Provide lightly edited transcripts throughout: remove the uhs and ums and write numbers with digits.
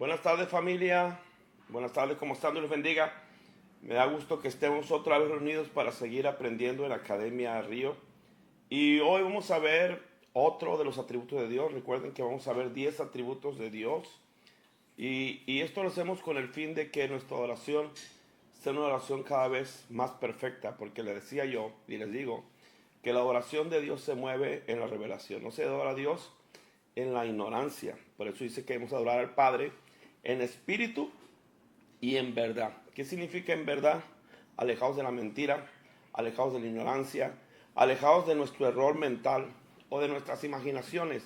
Buenas tardes, familia. Buenas tardes, ¿cómo están? Dios les bendiga. Me da gusto que estemos otra vez reunidos para seguir aprendiendo en la Academia Río. Y hoy vamos a ver otro de los atributos de Dios. Recuerden que vamos a ver 10 atributos de Dios. Y esto lo hacemos con el fin de que nuestra oración sea una oración cada vez más perfecta. Porque le decía yo, y les digo, que la oración de Dios se mueve en la revelación. No se adora a Dios en la ignorancia. Por eso dice que debemos adorar al Padre en espíritu y en verdad. ¿Qué significa en verdad? Alejados de la mentira, alejados de la ignorancia, alejados de nuestro error mental o de nuestras imaginaciones,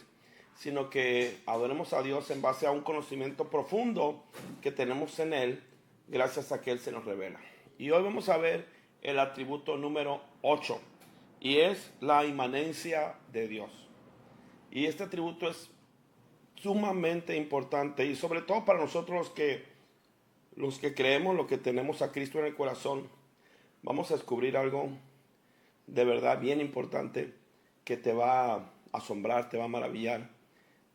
sino que adoremos a Dios en base a un conocimiento profundo que tenemos en Él, gracias a que Él se nos revela. Y hoy vamos a ver el atributo número 8, y es la inmanencia de Dios. Y este atributo es sumamente importante, y sobre todo para nosotros los que creemos, lo que tenemos a Cristo en el corazón, vamos a descubrir algo de verdad bien importante que te va a asombrar, te va a maravillar,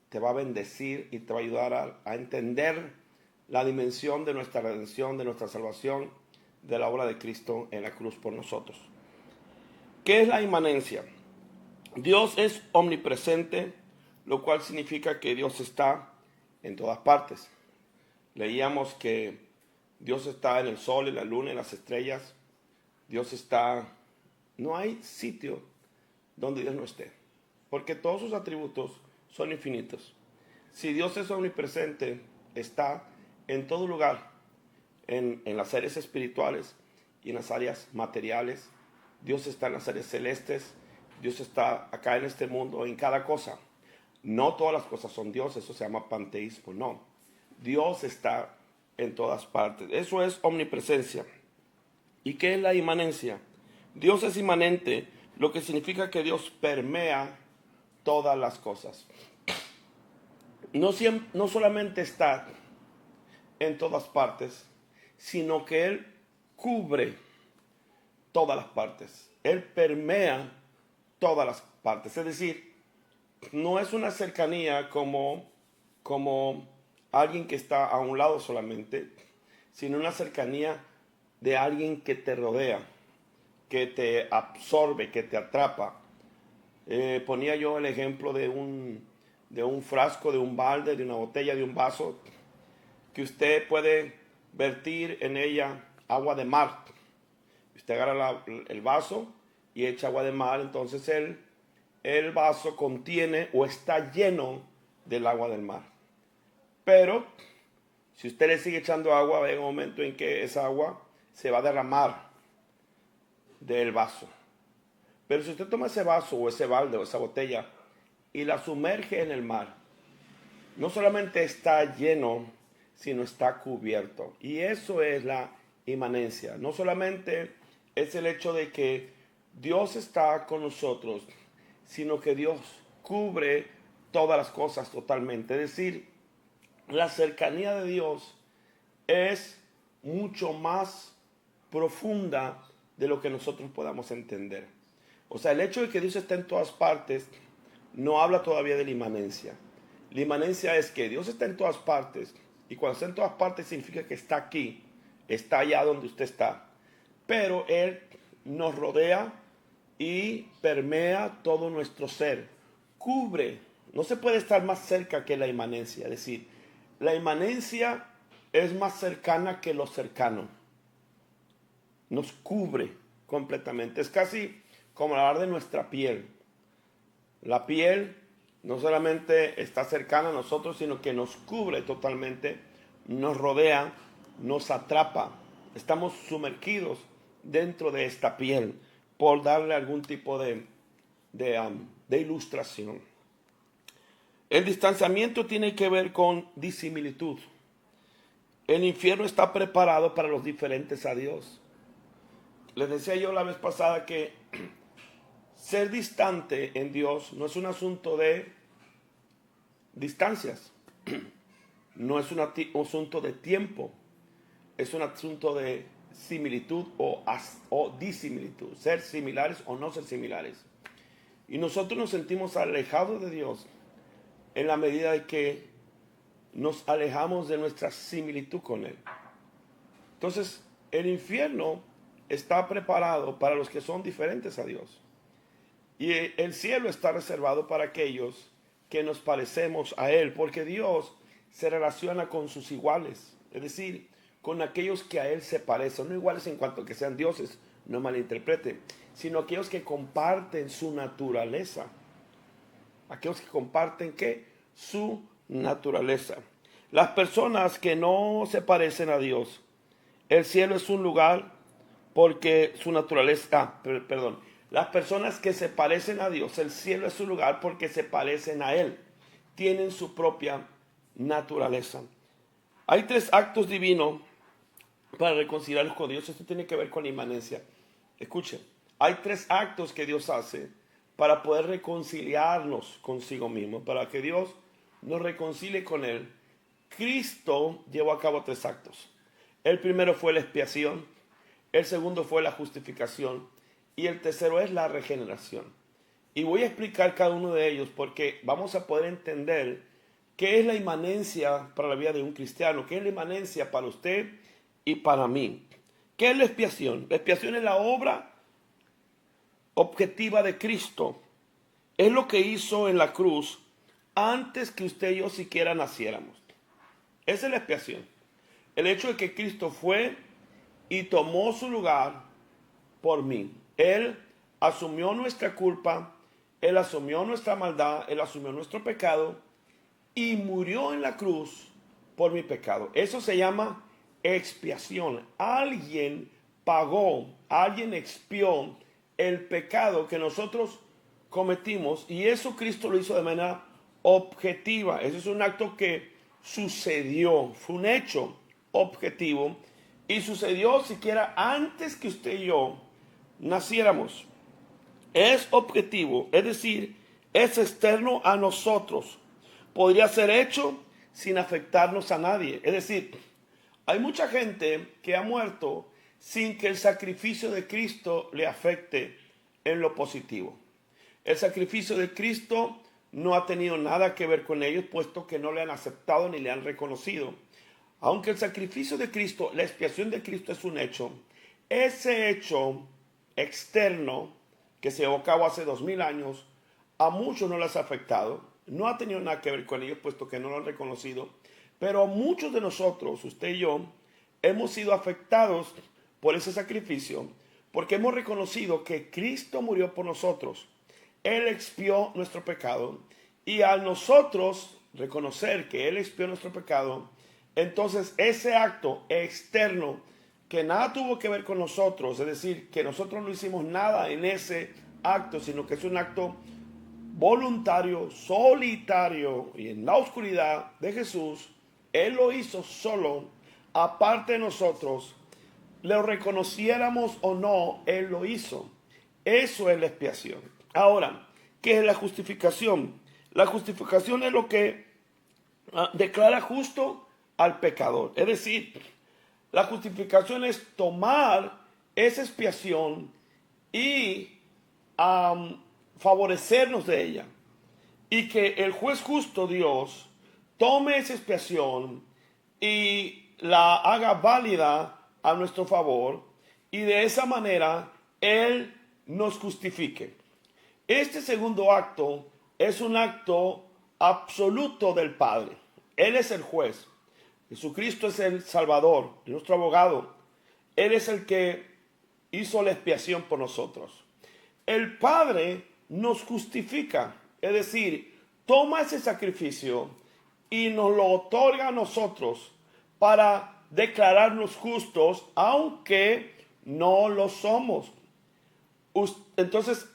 te va a bendecir y te va a ayudar a entender la dimensión de nuestra redención, de nuestra salvación, de la obra de Cristo en la cruz por nosotros. ¿Qué es la inmanencia? Dios es omnipresente, lo cual significa que Dios está en todas partes. Leíamos que Dios está en el sol, en la luna, en las estrellas. Dios está... No hay sitio donde Dios no esté, porque todos sus atributos son infinitos. Si Dios es omnipresente, está en todo lugar, en las áreas espirituales y en las áreas materiales. Dios está en las áreas celestes. Dios está acá en este mundo, en cada cosa. No todas las cosas son Dios, eso se llama panteísmo, no. Dios está en todas partes. Eso es omnipresencia. ¿Y qué es la inmanencia? Dios es inmanente, lo que significa que Dios permea todas las cosas. No solamente está en todas partes, sino que Él cubre todas las partes. Él permea todas las partes. Es decir, no es una cercanía como alguien que está a un lado solamente, sino una cercanía de alguien que te rodea, que te absorbe, que te atrapa. Ponía yo el ejemplo de un frasco, de un balde, de una botella, de un vaso, que usted puede vertir en ella agua de mar. Usted agarra el vaso y echa agua de mar, entonces el vaso contiene o está lleno del agua del mar. Pero si usted le sigue echando agua, va a haber un momento en que esa agua se va a derramar del vaso. Pero si usted toma ese vaso o ese balde o esa botella y la sumerge en el mar, no solamente está lleno, sino está cubierto. Y eso es la inmanencia. No solamente es el hecho de que Dios está con nosotros, sino que Dios cubre todas las cosas totalmente. Es decir, la cercanía de Dios es mucho más profunda de lo que nosotros podamos entender. O sea, el hecho de que Dios esté en todas partes no habla todavía de la inmanencia. La inmanencia es que Dios está en todas partes, y cuando está en todas partes significa que está aquí, está allá donde usted está. Pero Él nos rodea y permea todo nuestro ser. Cubre. No se puede estar más cerca que la inmanencia. Es decir, la inmanencia es más cercana que lo cercano. Nos cubre completamente. Es casi como hablar de nuestra piel. La piel no solamente está cercana a nosotros, sino que nos cubre totalmente, nos rodea, nos atrapa. Estamos sumergidos dentro de esta piel, por darle algún tipo de ilustración. El distanciamiento tiene que ver con disimilitud. El infierno está preparado para los diferentes a Dios. Les decía yo la vez pasada que ser distante en Dios no es un asunto de distancias, no es un asunto de tiempo, es un asunto de similitud o disimilitud, ser similares o no ser similares. Y nosotros nos sentimos alejados de Dios en la medida de que nos alejamos de nuestra similitud con Él. Entonces, el infierno está preparado para los que son diferentes a Dios. Y el cielo está reservado para aquellos que nos parecemos a Él, porque Dios se relaciona con sus iguales, es decir, con aquellos que a Él se parecen, no iguales en cuanto a que sean dioses, no malinterpreten, sino aquellos que comparten su naturaleza. Aquellos que comparten, ¿qué? Su naturaleza. Las personas que no se parecen a Dios, el cielo es un lugar porque su naturaleza, las personas que se parecen a Dios, el cielo es un lugar porque se parecen a Él, tienen su propia naturaleza. Hay 3 actos divinos para reconciliarnos con Dios. Esto tiene que ver con la inmanencia. Escuchen, hay 3 actos que Dios hace para poder reconciliarnos consigo mismo, para que Dios nos reconcilie con Él. Cristo llevó a cabo 3 actos. El primero fue la expiación, el segundo fue la justificación y el tercero es la regeneración. Y voy a explicar cada uno de ellos porque vamos a poder entender qué es la inmanencia para la vida de un cristiano, qué es la inmanencia para usted y para mí. ¿Qué es la expiación? La expiación es la obra objetiva de Cristo. Es lo que hizo en la cruz antes que usted y yo siquiera naciéramos. Esa es la expiación. El hecho de que Cristo fue y tomó su lugar por mí. Él asumió nuestra culpa, Él asumió nuestra maldad, Él asumió nuestro pecado y murió en la cruz por mi pecado. Eso se llama expiación. Alguien pagó, alguien expió el pecado que nosotros cometimos y eso Cristo lo hizo de manera objetiva. Ese es un acto que sucedió, fue un hecho objetivo y sucedió siquiera antes que usted y yo naciéramos. Es objetivo, es decir, es externo a nosotros. Podría ser hecho sin afectarnos a nadie. Es decir, hay mucha gente que ha muerto sin que el sacrificio de Cristo le afecte en lo positivo. El sacrificio de Cristo no ha tenido nada que ver con ellos, puesto que no le han aceptado ni le han reconocido. Aunque el sacrificio de Cristo, la expiación de Cristo es un hecho, ese hecho externo que se llevó a cabo hace 2000 años, a muchos no les ha afectado, no ha tenido nada que ver con ellos, puesto que no lo han reconocido, pero muchos de nosotros, usted y yo, hemos sido afectados por ese sacrificio, porque hemos reconocido que Cristo murió por nosotros. Él expió nuestro pecado, y al nosotros reconocer que Él expió nuestro pecado, entonces ese acto externo que nada tuvo que ver con nosotros, es decir, que nosotros no hicimos nada en ese acto, sino que es un acto voluntario, solitario y en la oscuridad de Jesús, Él lo hizo solo, aparte de nosotros, lo reconociéramos o no, Él lo hizo. Eso es la expiación. Ahora, ¿qué es la justificación? La justificación es lo que declara justo al pecador. Es decir, la justificación es tomar esa expiación y favorecernos de ella. Y que el juez justo, Dios, tome esa expiación y la haga válida a nuestro favor. Y de esa manera, Él nos justifique. Este segundo acto es un acto absoluto del Padre. Él es el juez. Jesucristo es el Salvador, nuestro abogado. Él es el que hizo la expiación por nosotros. El Padre nos justifica, es decir, toma ese sacrificio y nos lo otorga a nosotros para declararnos justos, aunque no lo somos. Entonces,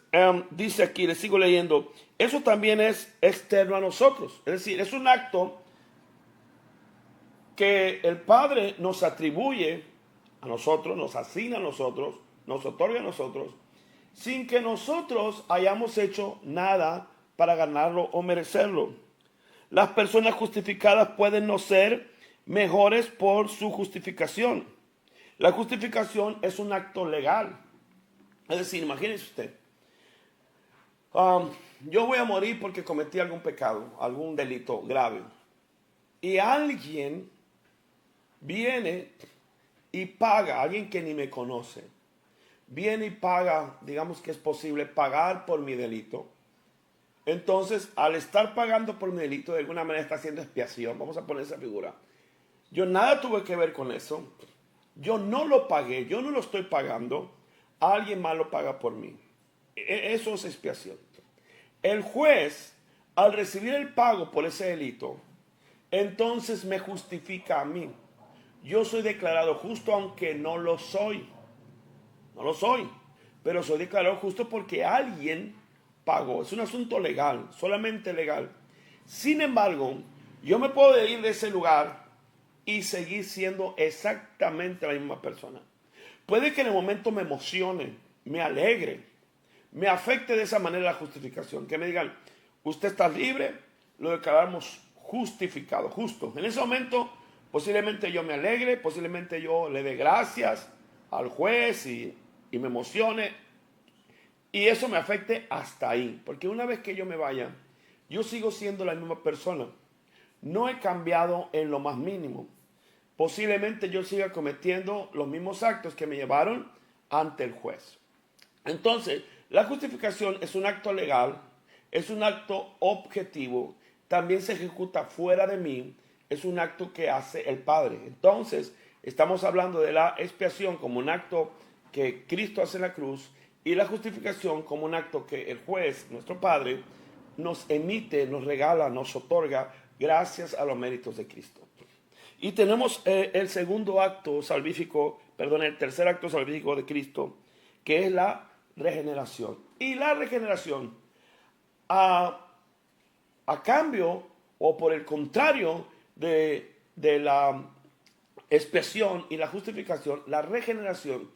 dice aquí, le sigo leyendo, eso también es externo a nosotros, es decir, es un acto que el Padre nos atribuye a nosotros, nos asigna a nosotros, nos otorga a nosotros, sin que nosotros hayamos hecho nada para ganarlo o merecerlo. Las personas justificadas pueden no ser mejores por su justificación. La justificación es un acto legal. Es decir, imagínese usted, yo voy a morir porque cometí algún pecado, algún delito grave. y alguien viene y paga, alguien que ni me conoce, viene y paga, digamos que es posible pagar por mi delito. Entonces, al estar pagando por mi delito, de alguna manera está haciendo expiación. Vamos a poner esa figura. Yo nada tuve que ver con eso. Yo no lo pagué, yo no lo estoy pagando. Alguien más lo paga por mí. Eso es expiación. El juez, al recibir el pago por ese delito, entonces me justifica a mí. Yo soy declarado justo aunque no lo soy. No lo soy. Pero soy declarado justo porque alguien pagó. Es un asunto legal, solamente legal. Sin embargo, yo me puedo ir de ese lugar y seguir siendo exactamente la misma persona. Puede que en el momento me emocione, me alegre, me afecte de esa manera la justificación. Que me digan, usted está libre, lo declaramos justificado, justo. En ese momento posiblemente yo me alegre, posiblemente yo le dé gracias al juez y me emocione. Y eso me afecte hasta ahí. Porque una vez que yo me vaya, yo sigo siendo la misma persona. No he cambiado en lo más mínimo. Posiblemente yo siga cometiendo los mismos actos que me llevaron ante el juez. Entonces, la justificación es un acto legal, es un acto objetivo, también se ejecuta fuera de mí, es un acto que hace el Padre. Entonces, estamos hablando de la expiación como un acto que Cristo hace en la cruz y la justificación como un acto que el juez, nuestro Padre, nos emite, nos regala, nos otorga gracias a los méritos de Cristo. Y tenemos el segundo acto salvífico, el tercer acto salvífico de Cristo, que es la regeneración. Y la regeneración, a cambio o por el contrario de la expiación y la justificación, la regeneración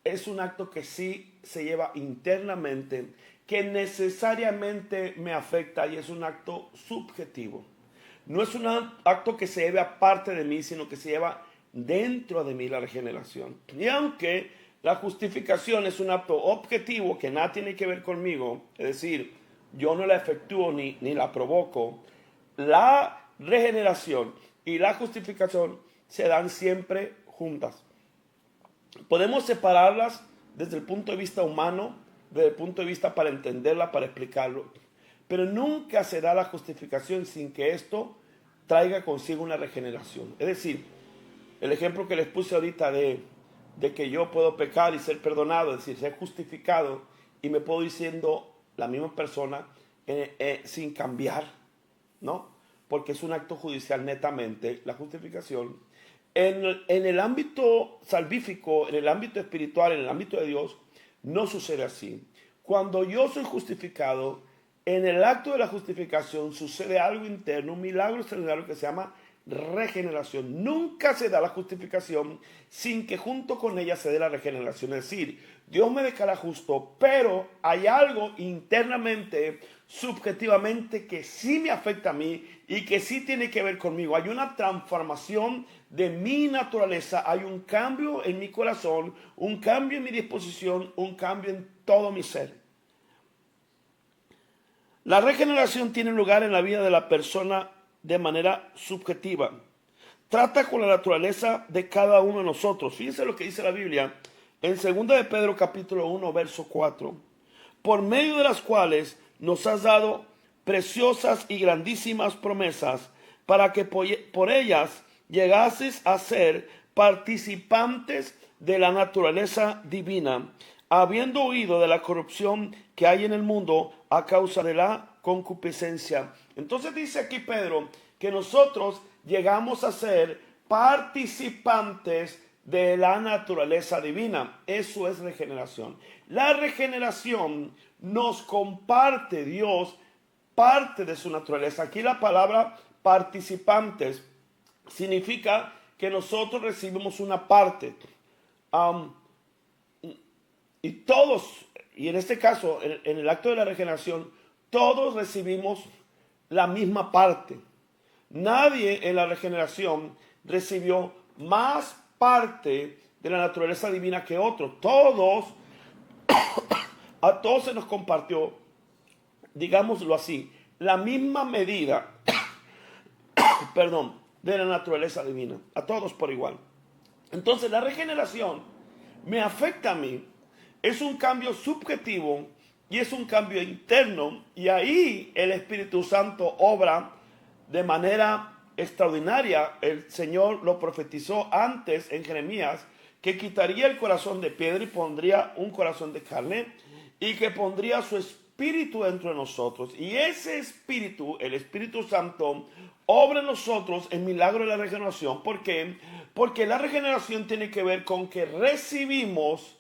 es un acto que sí se lleva internamente, que necesariamente me afecta y es un acto subjetivo. No es un acto que se lleve aparte de mí, sino que se lleva dentro de mí la regeneración. Y aunque la justificación es un acto objetivo que nada tiene que ver conmigo, es decir, yo no la efectúo ni la provoco, la regeneración y la justificación se dan siempre juntas. Podemos separarlas desde el punto de vista humano, desde el punto de vista para entenderla, para explicarlo. Pero nunca se da la justificación sin que esto traiga consigo una regeneración. Es decir, el ejemplo que les puse ahorita de que yo puedo pecar y ser perdonado, es decir, ser justificado y me puedo ir siendo la misma persona sin cambiar, ¿no? Porque es un acto judicial netamente, la justificación. En el ámbito salvífico, en el ámbito espiritual, en el ámbito de Dios, no sucede así. Cuando yo soy justificado, en el acto de la justificación sucede algo interno, un milagro extraordinario que se llama regeneración. Nunca se da la justificación sin que junto con ella se dé la regeneración. Es decir, Dios me declara justo, pero hay algo internamente, subjetivamente, que sí me afecta a mí y que sí tiene que ver conmigo. Hay una transformación de mi naturaleza, hay un cambio en mi corazón, un cambio en mi disposición, un cambio en todo mi ser. La regeneración tiene lugar en la vida de la persona de manera subjetiva. Trata con la naturaleza de cada uno de nosotros. Fíjense lo que dice la Biblia en 2 de Pedro capítulo 1, verso 4. Por medio de las cuales nos has dado preciosas y grandísimas promesas, para que por ellas llegases a ser participantes de la naturaleza divina, habiendo huido de la corrupción que hay en el mundo a causa de la concupiscencia. Entonces dice aquí Pedro que nosotros llegamos a ser participantes de la naturaleza divina. Eso es regeneración. La regeneración nos comparte Dios parte de su naturaleza. Aquí la palabra participantes significa que nosotros recibimos una parte. Y todos, y en este caso, en el acto de la regeneración, todos recibimos la misma parte. Nadie en la regeneración recibió más parte de la naturaleza divina que otro. A todos se nos compartió, digámoslo así, la misma medida perdón, de la naturaleza divina, a todos por igual. Entonces la regeneración me afecta a mí, es un cambio subjetivo y es un cambio interno, y ahí el Espíritu Santo obra de manera extraordinaria. El Señor lo profetizó antes en Jeremías, que quitaría el corazón de piedra y pondría un corazón de carne, y que pondría su espíritu dentro de nosotros. Y ese espíritu, el Espíritu Santo, obra en nosotros el milagro de la regeneración. ¿Por qué? Porque la regeneración tiene que ver con que recibimos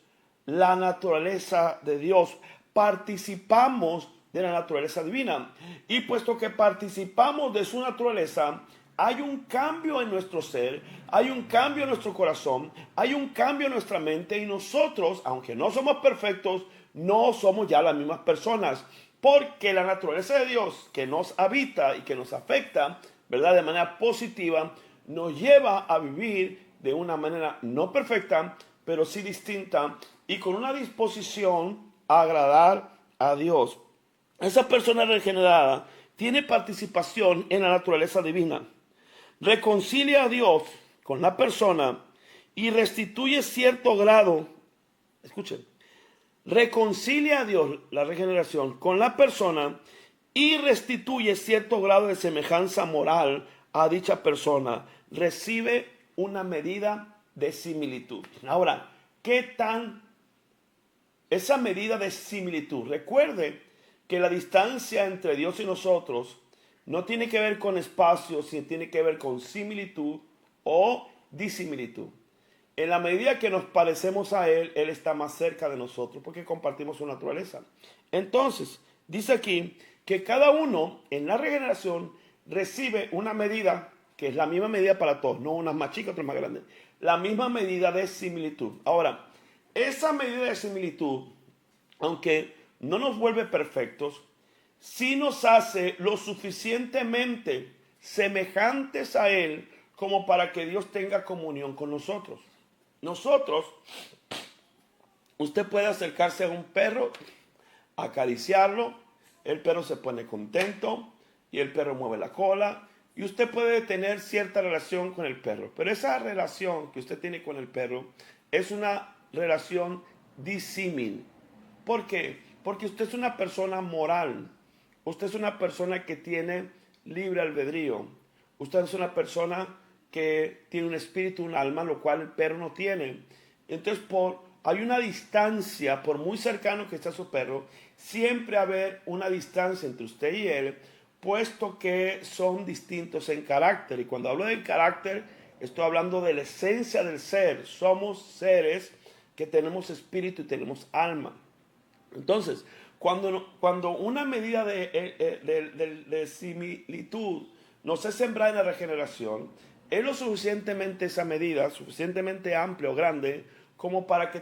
la naturaleza de Dios, participamos de la naturaleza divina, y puesto que participamos de su naturaleza, hay un cambio en nuestro ser, hay un cambio en nuestro corazón, hay un cambio en nuestra mente, y nosotros, aunque no somos perfectos, no somos ya las mismas personas, porque la naturaleza de Dios que nos habita y que nos afecta, ¿verdad?, de manera positiva, nos lleva a vivir de una manera no perfecta, pero sí distinta, y con una disposición a agradar a Dios. Esa persona regenerada tiene participación en la naturaleza divina, reconcilia a Dios con la persona y restituye cierto grado, escuchen, reconcilia a Dios, la regeneración, con la persona y restituye cierto grado de semejanza moral a dicha persona. Recibe una medida de similitud. Ahora, ¿qué tan esa medida de similitud? Recuerde que la distancia entre Dios y nosotros no tiene que ver con espacio, sino tiene que ver con similitud o disimilitud. En la medida que nos parecemos a Él, Él está más cerca de nosotros porque compartimos su naturaleza. Entonces, dice aquí que cada uno en la regeneración recibe una medida que es la misma medida para todos, no unas más chicas, otras más grandes. La misma medida de similitud. Ahora, esa medida de similitud, aunque no nos vuelve perfectos, sí nos hace lo suficientemente semejantes a Él como para que Dios tenga comunión con nosotros. Nosotros, usted puede acercarse a un perro, acariciarlo, el perro se pone contento y el perro mueve la cola, y usted puede tener cierta relación con el perro, pero esa relación que usted tiene con el perro es una relación disímil. ¿Por qué? Porque usted es una persona moral, usted es una persona que tiene libre albedrío, usted es una persona que tiene un espíritu, un alma, lo cual el perro no tiene. Entonces, hay una distancia, por muy cercano que esté a su perro, siempre haber una distancia entre usted y él, puesto que son distintos en carácter. Y cuando hablo del carácter, estoy hablando de la esencia del ser. Somos seres que tenemos espíritu y tenemos alma. Entonces, cuando una medida de similitud nos es sembrada en la regeneración, es lo suficientemente esa medida, suficientemente amplia o grande, como para que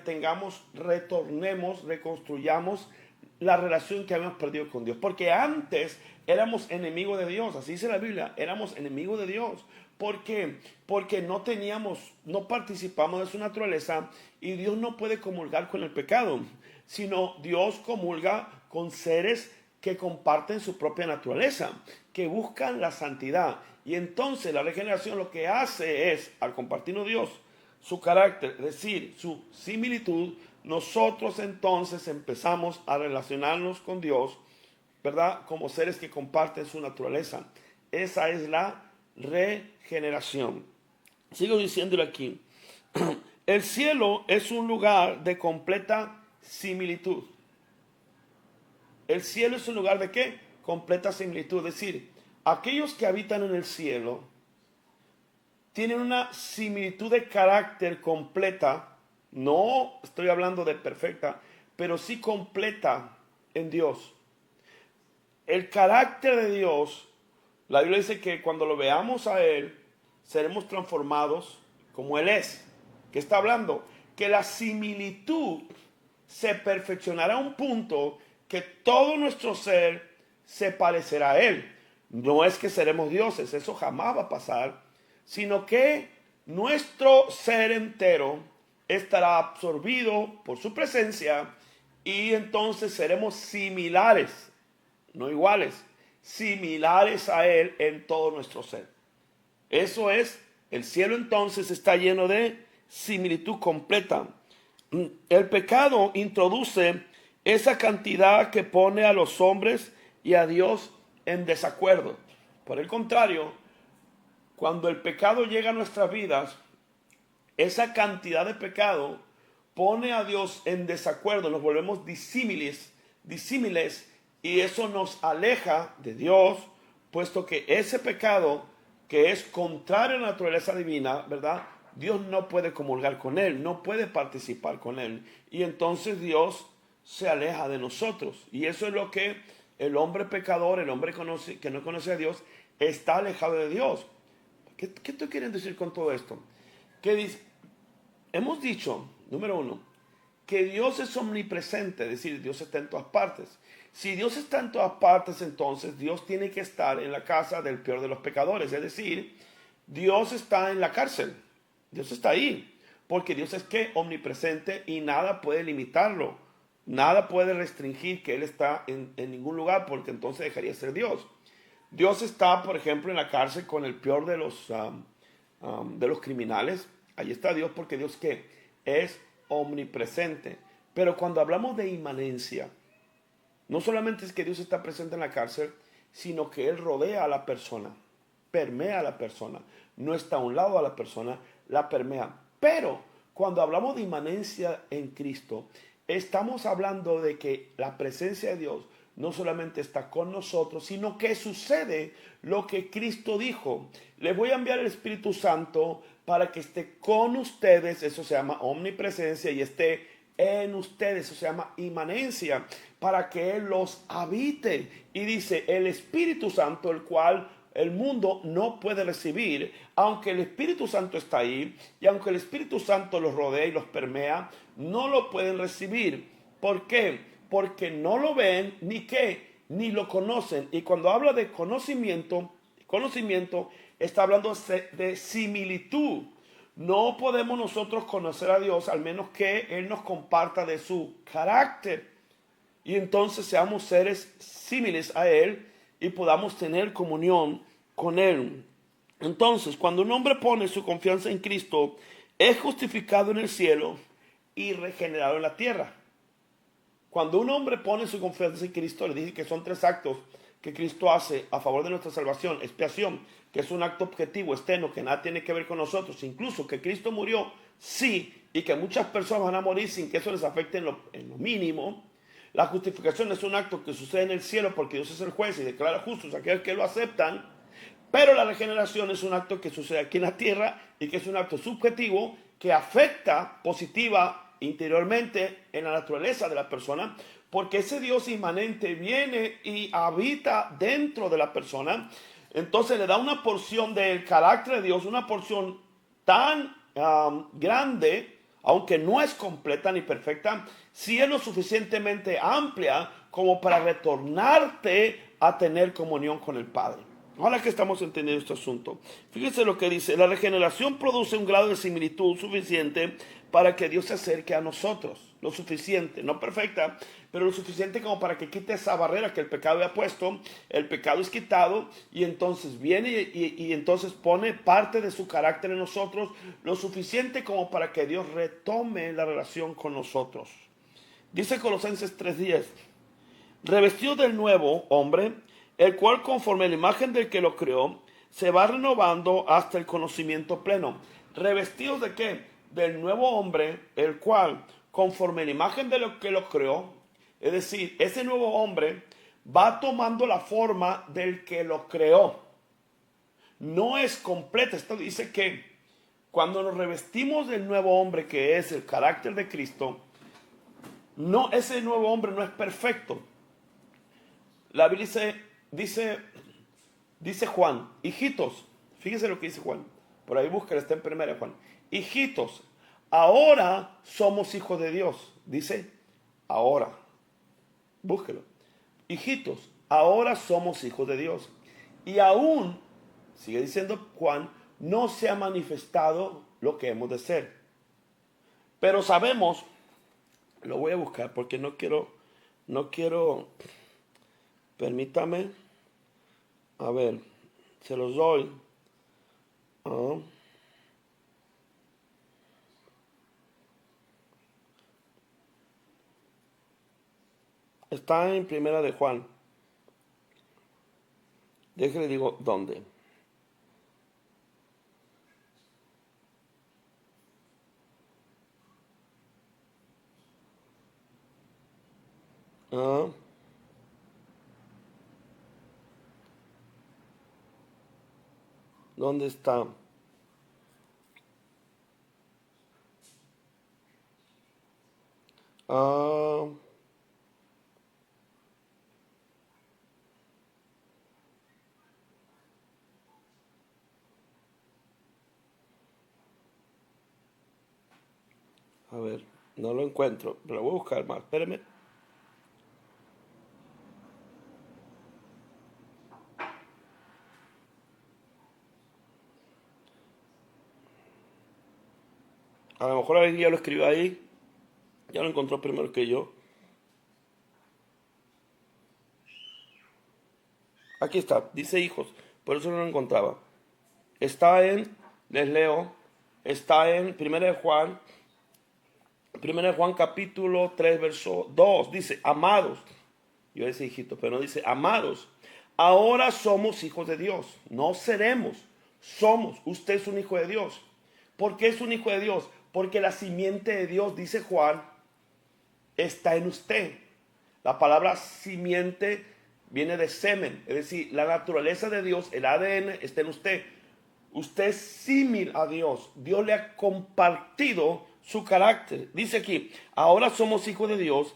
retornemos, reconstruyamos la relación que habíamos perdido con Dios. Porque antes éramos enemigos de Dios, así dice la Biblia, éramos enemigos de Dios. ¿Por qué? Porque no participamos de su naturaleza, y Dios no puede comulgar con el pecado, sino Dios comulga con seres que comparten su propia naturaleza, que buscan la santidad. Y entonces la regeneración lo que hace es, al compartirnos Dios su carácter, es decir, su similitud, nosotros entonces empezamos a relacionarnos con Dios, ¿verdad?, como seres que comparten su naturaleza. Esa es la regeneración. Sigo diciéndolo aquí. El cielo es un lugar de completa similitud. El cielo es un lugar de ¿qué? Completa similitud. Es decir, aquellos que habitan en el cielo tienen una similitud de carácter completa. No estoy hablando de perfecta, pero sí completa en Dios. El carácter de Dios, la Biblia dice que cuando lo veamos a Él, seremos transformados como Él es. ¿Qué está hablando? Que la similitud se perfeccionará a un punto que todo nuestro ser se parecerá a Él. No es que seremos dioses, eso jamás va a pasar, sino que nuestro ser entero estará absorbido por su presencia, y entonces seremos similares, no iguales, similares a Él en todo nuestro ser. Eso es, el cielo entonces está lleno de similitud completa. El pecado introduce esa cantidad que pone a los hombres y a Dios en desacuerdo. Por el contrario, cuando el pecado llega a nuestras vidas, esa cantidad de pecado pone a Dios en desacuerdo, nos volvemos disímiles, y eso nos aleja de Dios, puesto que ese pecado que es contrario a la naturaleza divina, ¿verdad? Dios no puede comulgar con él, no puede participar con él, y entonces Dios se aleja de nosotros, y eso es lo que el hombre pecador, el hombre que no conoce a Dios, está alejado de Dios. ¿Qué te quieren decir con todo esto? Hemos dicho, número uno, que Dios es omnipresente, es decir, Dios está en todas partes. Si Dios está en todas partes, entonces Dios tiene que estar en la casa del peor de los pecadores, es decir, Dios está en la cárcel, Dios está ahí, porque Dios es que omnipresente y nada puede limitarlo, nada puede restringir que Él está en ningún lugar, porque entonces dejaría de ser Dios. Dios está, por ejemplo, en la cárcel con el peor de los criminales. Ahí está Dios porque Dios ¿qué? Es omnipresente. Pero cuando hablamos de inmanencia, no solamente es que Dios está presente en la cárcel, sino que Él rodea a la persona, permea a la persona, no está a un lado a la persona, la permea. Pero cuando hablamos de inmanencia en Cristo, estamos hablando de que la presencia de Dios no solamente está con nosotros, sino que sucede lo que Cristo dijo. Les voy a enviar el Espíritu Santo para que esté con ustedes, eso se llama omnipresencia, y esté en ustedes, eso se llama inmanencia, para que Él los habite. Y dice, el Espíritu Santo, el cual el mundo no puede recibir, aunque el Espíritu Santo está ahí, y aunque el Espíritu Santo los rodea y los permea, no lo pueden recibir. ¿Por qué? Porque no lo ven, ni lo conocen. Y cuando habla de conocimiento está hablando de similitud. No podemos nosotros conocer a Dios al menos que Él nos comparta de su carácter. Y entonces seamos seres similares a Él y podamos tener comunión con Él. Entonces, cuando un hombre pone su confianza en Cristo, es justificado en el cielo y regenerado en la tierra. Cuando un hombre pone su confianza en Cristo, le dije que son 3 actos que Cristo hace a favor de nuestra salvación. Expiación, que es un acto objetivo, externo, que nada tiene que ver con nosotros. Incluso que Cristo murió, sí, y que muchas personas van a morir sin que eso les afecte en lo mínimo. La justificación es un acto que sucede en el cielo porque Dios es el juez y declara justos a aquellos que lo aceptan. Pero la regeneración es un acto que sucede aquí en la tierra y que es un acto subjetivo que afecta positiva interiormente en la naturaleza de la persona, porque ese Dios inmanente viene y habita dentro de la persona. Entonces le da una porción del carácter de Dios, una porción tan grande, aunque no es completa ni perfecta, sí es lo suficientemente amplia como para retornarte a tener comunión con el Padre. Ahora que estamos entendiendo este asunto, fíjense lo que dice: la regeneración produce un grado de similitud suficiente para que Dios se acerque a nosotros. Lo suficiente, no perfecta, pero lo suficiente como para que quite esa barrera que el pecado había puesto. El pecado es quitado y entonces viene y entonces pone parte de su carácter en nosotros, lo suficiente como para que Dios retome la relación con nosotros. Dice Colosenses 3:10, revestido del nuevo hombre, el cual conforme a la imagen del que lo creó, se va renovando hasta el conocimiento pleno. ¿Revestidos de qué? Del nuevo hombre, el cual conforme a la imagen de lo que lo creó, es decir, ese nuevo hombre va tomando la forma del que lo creó. No es completa. Esto dice que cuando nos revestimos del nuevo hombre, que es el carácter de Cristo, no, ese nuevo hombre no es perfecto. La Biblia dice Juan, hijitos, fíjese lo que dice Juan, por ahí búsquelo, está en 1 Juan, hijitos, ahora somos hijos de Dios, dice, ahora, búsquelo, hijitos, ahora somos hijos de Dios, y aún, sigue diciendo Juan, no se ha manifestado lo que hemos de ser, pero sabemos, lo voy a buscar porque no quiero, permítame, a ver, se los doy. Ah, está en Primera de Juan. Déjale digo dónde. Ah, ¿dónde está? Ah, a ver, no lo encuentro, pero lo voy a buscar más. Espérame. A lo mejor alguien ya lo escribió ahí, ya lo encontró primero que yo. Aquí está, dice hijos, por eso no lo encontraba. Está en, les leo, está en Primera de Juan capítulo 3 verso 2, dice, amados, yo decía hijito, pero no dice, amados, ahora somos hijos de Dios, no seremos, somos, usted es un hijo de Dios. ¿Por qué es un hijo de Dios? Porque la simiente de Dios, dice Juan, está en usted. La palabra simiente viene de semen, es decir, la naturaleza de Dios, el ADN está en usted. Usted es símil a Dios. Dios le ha compartido su carácter. Dice aquí, ahora somos hijos de Dios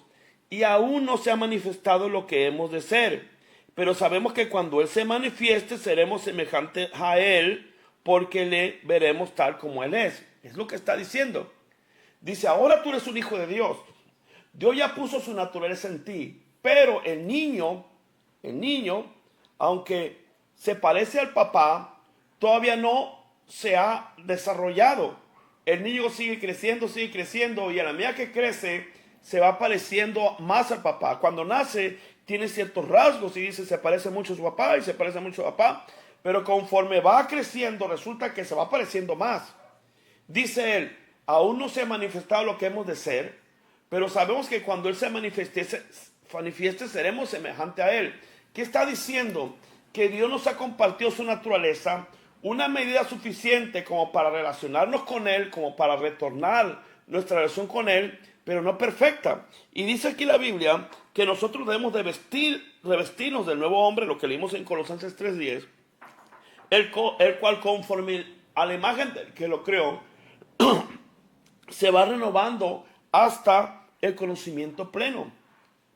y aún no se ha manifestado lo que hemos de ser. Pero sabemos que cuando Él se manifieste seremos semejantes a Él porque le veremos tal como Él es. Es lo que está diciendo. Dice, ahora tú eres un hijo de Dios. Dios ya puso su naturaleza en ti. Pero el niño, aunque se parece al papá, todavía no se ha desarrollado. El niño sigue creciendo y a la medida que crece se va pareciendo más al papá. Cuando nace tiene ciertos rasgos y dice se parece mucho a su papá y se parece mucho a papá, pero conforme va creciendo resulta que se va pareciendo más. Dice él, aún no se ha manifestado lo que hemos de ser, pero sabemos que cuando Él se manifieste seremos semejante a Él. ¿Qué está diciendo? Que Dios nos ha compartido su naturaleza, una medida suficiente como para relacionarnos con Él, como para retornar nuestra relación con Él, pero no perfecta. Y dice aquí la Biblia que nosotros debemos de revestirnos del nuevo hombre, lo que leímos en Colosenses 3:10, el cual conforme a la imagen del que lo creó, se va renovando hasta el conocimiento pleno.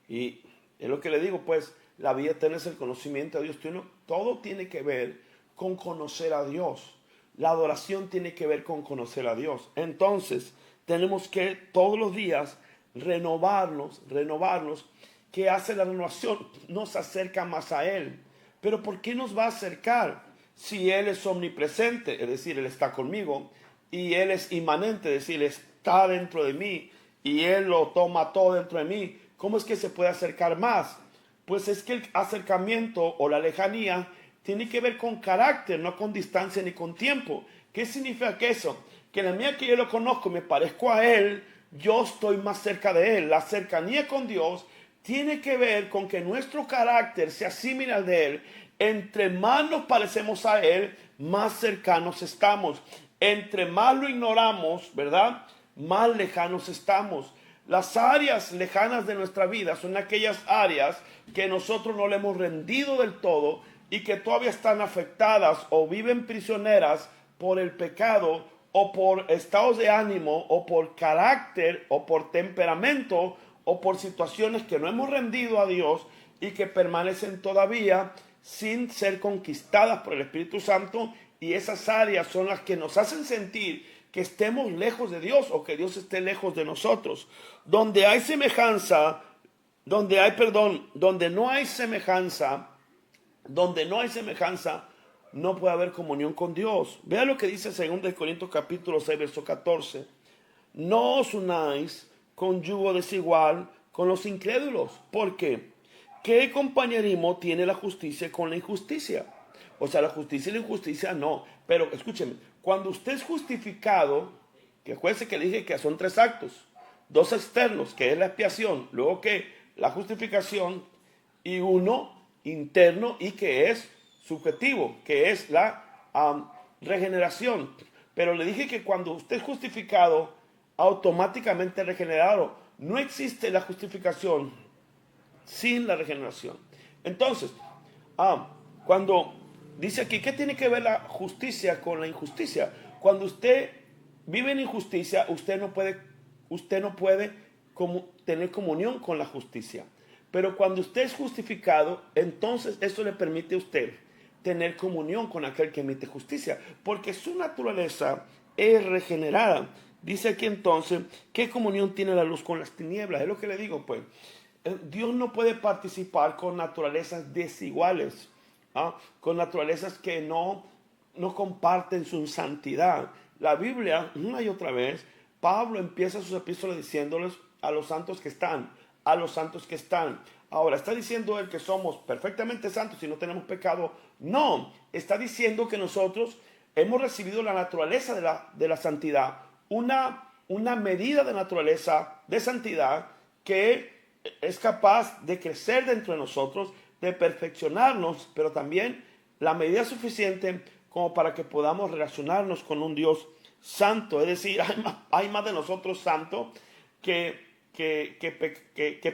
Y es lo que le digo, pues, la vida eterna es el conocimiento de Dios. Todo tiene que ver con conocer a Dios. La adoración tiene que ver con conocer a Dios. Entonces, tenemos que todos los días renovarnos. ¿Qué hace la renovación? Nos acerca más a Él. Pero ¿por qué nos va a acercar? Si Él es omnipresente, es decir, Él está conmigo, y Él es inmanente, es decir, Él está dentro de mí, y Él lo toma todo dentro de mí, ¿cómo es que se puede acercar más? Pues es que el acercamiento o la lejanía tiene que ver con carácter, no con distancia ni con tiempo. ¿Qué significa que eso? Que en la medida que yo lo conozco, me parezco a Él, yo estoy más cerca de Él. La cercanía con Dios tiene que ver con que nuestro carácter se asimile al de Él. Entre más nos parecemos a Él, más cercanos estamos. Entre más lo ignoramos, ¿verdad? Más lejanos estamos. Las áreas lejanas de nuestra vida son aquellas áreas que nosotros no le hemos rendido del todo y que todavía están afectadas o viven prisioneras por el pecado o por estados de ánimo o por carácter o por temperamento o por situaciones que no hemos rendido a Dios y que permanecen todavía sin ser conquistadas por el Espíritu Santo, y esas áreas son las que nos hacen sentir que estemos lejos de Dios o que Dios esté lejos de nosotros. Donde hay semejanza, donde no hay semejanza, no puede haber comunión con Dios. Vea lo que dice 2 Corintios capítulo 6, verso 14. No os unáis con yugo desigual con los incrédulos. ¿Por qué? ¿Qué compañerismo tiene la justicia con la injusticia? O sea, la justicia y la injusticia no, Pero escúcheme, cuando usted es justificado, que acuérdense que le dije que son 3 actos, 2 externos, que es la expiación, luego que la justificación, y uno interno y que es subjetivo, que es la regeneración. Pero le dije que cuando usted es justificado, automáticamente regenerado. No existe la justificación sin la regeneración. Entonces, cuando dice aquí, ¿qué tiene que ver la justicia con la injusticia? Cuando usted vive en injusticia, usted no puede tener comunión con la justicia. Pero cuando usted es justificado, entonces eso le permite a usted tener comunión con aquel que emite justicia, porque su naturaleza es regenerada. Dice aquí entonces, ¿qué comunión tiene la luz con las tinieblas? Es lo que le digo, pues. Dios no puede participar con naturalezas desiguales, con naturalezas que no comparten su santidad. La Biblia, una y otra vez, Pablo empieza sus epístolas diciéndoles a los santos que están, a los santos que están. Ahora, ¿está diciendo él que somos perfectamente santos y no tenemos pecado? No, está diciendo que nosotros hemos recibido la naturaleza de la santidad, una medida de naturaleza de santidad que es capaz de crecer dentro de nosotros, de perfeccionarnos, pero también la medida suficiente como para que podamos relacionarnos con un Dios santo. Es decir, hay más de nosotros santo que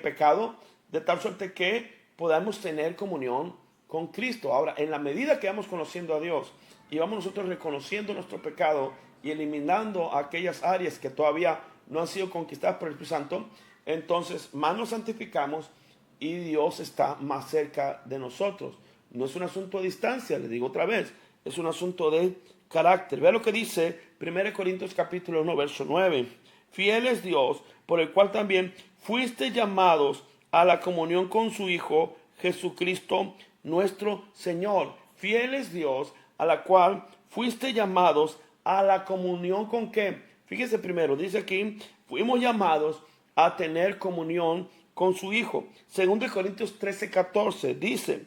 pecado, de tal suerte que podamos tener comunión con Cristo. Ahora, en la medida que vamos conociendo a Dios y vamos nosotros reconociendo nuestro pecado y eliminando aquellas áreas que todavía no han sido conquistadas por el Espíritu Santo, entonces más nos santificamos y Dios está más cerca de nosotros. No es un asunto de distancia, le digo otra vez, es un asunto de carácter. Vea lo que dice 1 Corintios capítulo 1, verso 9. Fiel es Dios, por el cual también fuiste llamados a la comunión con su Hijo, Jesucristo nuestro Señor. Fiel es Dios, a la cual fuiste llamados a la comunión con ¿qué? Fíjese primero, dice aquí, fuimos llamados a tener comunión con su Hijo. 2 Corintios 13, 14 dice,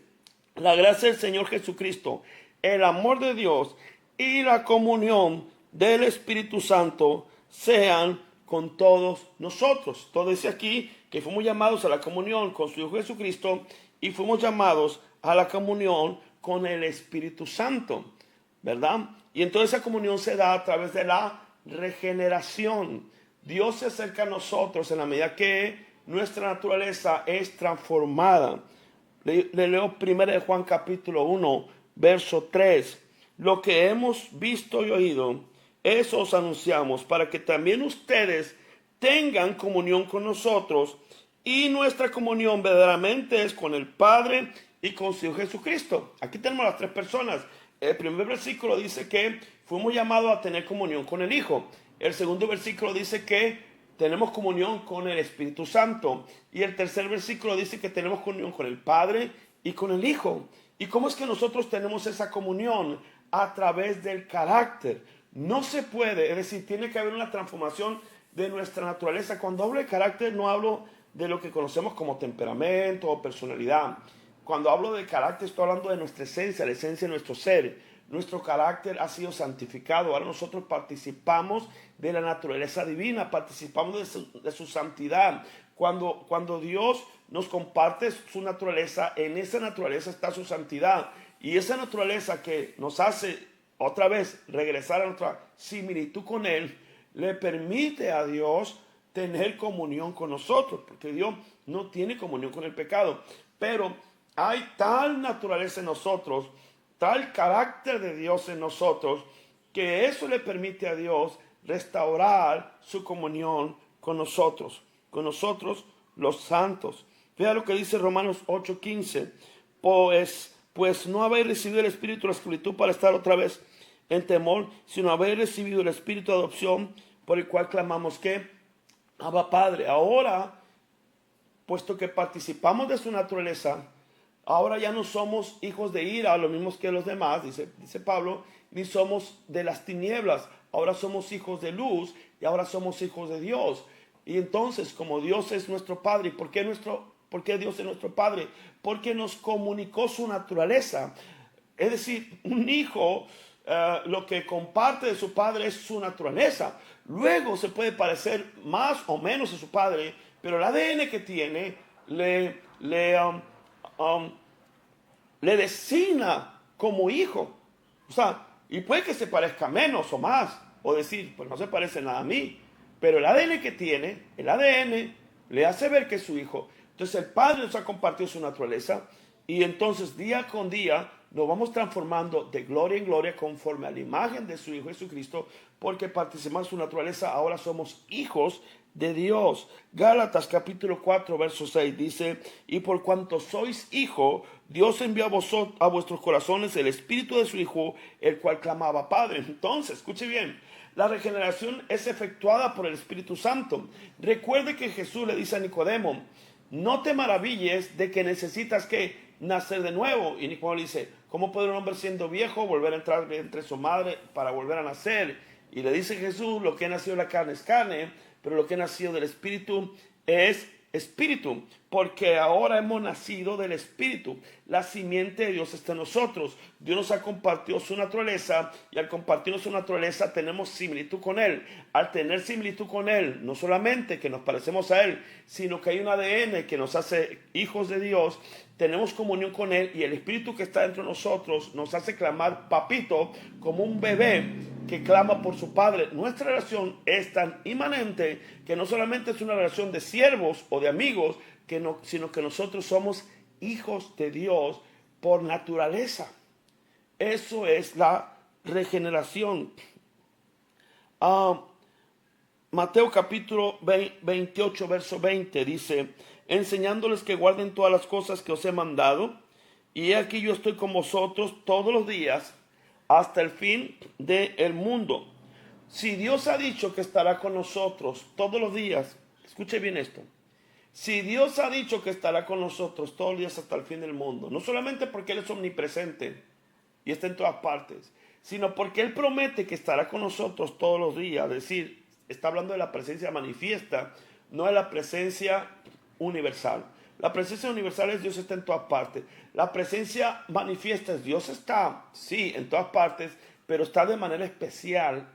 la gracia del Señor Jesucristo, el amor de Dios y la comunión del Espíritu Santo sean con todos nosotros. Todo dice aquí que fuimos llamados a la comunión con su Hijo Jesucristo y fuimos llamados a la comunión con el Espíritu Santo, ¿verdad? Y entonces esa comunión se da a través de la regeneración. Dios se acerca a nosotros en la medida que nuestra naturaleza es transformada. Le leo 1 Juan capítulo 1, verso 3. Lo que hemos visto y oído, eso os anunciamos, para que también ustedes tengan comunión con nosotros. Y nuestra comunión verdaderamente es con el Padre y con su Hijo Jesucristo. Aquí tenemos las 3 personas. El primer versículo dice que fuimos llamados a tener comunión con el Hijo. El segundo versículo dice que tenemos comunión con el Espíritu Santo. Y el tercer versículo dice que tenemos comunión con el Padre y con el Hijo. ¿Y cómo es que nosotros tenemos esa comunión? A través del carácter. No se puede, es decir, tiene que haber una transformación de nuestra naturaleza. Cuando hablo de carácter no hablo de lo que conocemos como temperamento o personalidad. Cuando hablo de carácter estoy hablando de nuestra esencia, la esencia de nuestro ser. Nuestro carácter ha sido santificado. Ahora nosotros participamos de la naturaleza divina, participamos de su santidad. Cuando Dios nos comparte su naturaleza, en esa naturaleza está su santidad. Y esa naturaleza que nos hace otra vez regresar a nuestra similitud con Él, le permite a Dios tener comunión con nosotros, porque Dios no tiene comunión con el pecado. Pero hay tal naturaleza en nosotros, tal carácter de Dios en nosotros, que eso le permite a Dios restaurar su comunión con nosotros los santos. Vea lo que dice Romanos 8:15, pues no habéis recibido el espíritu de la esclavitud para estar otra vez en temor, sino habéis recibido el espíritu de adopción, por el cual clamamos que Abba Padre. Ahora, puesto que participamos de su naturaleza, ahora ya no somos hijos de ira, lo mismos que los demás, dice Pablo, ni somos de las tinieblas, ahora somos hijos de luz y ahora somos hijos de Dios. Y entonces, como Dios es nuestro Padre, ¿por qué Dios es nuestro Padre? Porque nos comunicó su naturaleza. Es decir, un hijo lo que comparte de su padre es su naturaleza. Luego se puede parecer más o menos a su padre, pero el ADN que tiene um, le designa como hijo. O sea, y puede que se parezca menos o más, o decir, pues no se parece nada a mí, pero el ADN que tiene, el ADN le hace ver que es su hijo. Entonces el Padre nos ha compartido su naturaleza y entonces día con día nos vamos transformando de gloria en gloria conforme a la imagen de su Hijo Jesucristo, porque participamos de su naturaleza, ahora somos hijos de Dios. Gálatas capítulo 4 verso 6 dice: y por cuanto sois hijo, Dios envió a vuestros corazones el espíritu de su Hijo, el cual clamaba Padre. Entonces, escuche bien, la regeneración es efectuada por el Espíritu Santo. Recuerde que Jesús le dice a Nicodemo: no te maravilles de que necesitas que nacer de nuevo. Y Nicodemo le dice: ¿cómo puede un hombre siendo viejo volver a entrar entre su madre para volver a nacer? Y le dice Jesús: lo que ha nacido de la carne es carne, pero lo que ha nacido del Espíritu es espíritu, porque ahora hemos nacido del Espíritu. La simiente de Dios está en nosotros. Dios nos ha compartido su naturaleza, y al compartir su naturaleza tenemos similitud con Él. Al tener similitud con Él, no solamente que nos parecemos a Él, sino que hay un ADN que nos hace hijos de Dios. Tenemos comunión con Él, y el Espíritu que está dentro de nosotros nos hace clamar papito, como un bebé que clama por su padre. Nuestra relación es tan inmanente que no solamente es una relación de siervos o de amigos, sino que nosotros somos hijos de Dios por naturaleza. Eso es la regeneración. Mateo capítulo 28 verso 20 dice: enseñándoles que guarden todas las cosas que os he mandado, y he aquí yo estoy con vosotros todos los días hasta el fin del mundo. Si Dios ha dicho que estará con nosotros todos los días, escuche bien esto. Si Dios ha dicho que estará con nosotros todos los días hasta el fin del mundo, no solamente porque Él es omnipresente y está en todas partes, sino porque Él promete que estará con nosotros todos los días. Es decir, está hablando de la presencia manifiesta, no de la presencia universal. La presencia universal es Dios está en todas partes. La presencia manifiesta es Dios está, sí, en todas partes, pero está de manera especial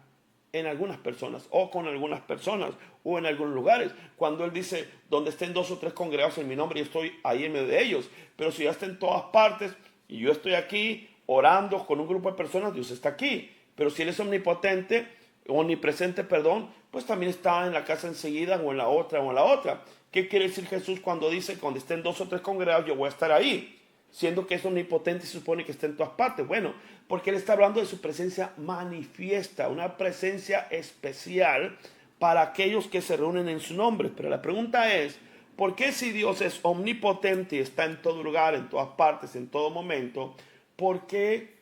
en algunas personas, o con algunas personas, o en algunos lugares. Cuando Él dice: donde estén dos o tres congregados en mi nombre, yo estoy ahí en medio de ellos. Pero si ya está en todas partes, y yo estoy aquí orando con un grupo de personas, Dios está aquí. Pero si Él es omnipresente, pues también está en la casa enseguida, o en la otra, o en la otra. ¿Qué quiere decir Jesús cuando dice: cuando estén dos o tres congregados, yo voy a estar ahí? Siendo que es omnipotente y se supone que está en todas partes. Bueno, porque Él está hablando de su presencia manifiesta, una presencia especial para aquellos que se reúnen en su nombre. Pero la pregunta es: ¿por qué, si Dios es omnipotente y está en todo lugar, en todas partes, en todo momento, por qué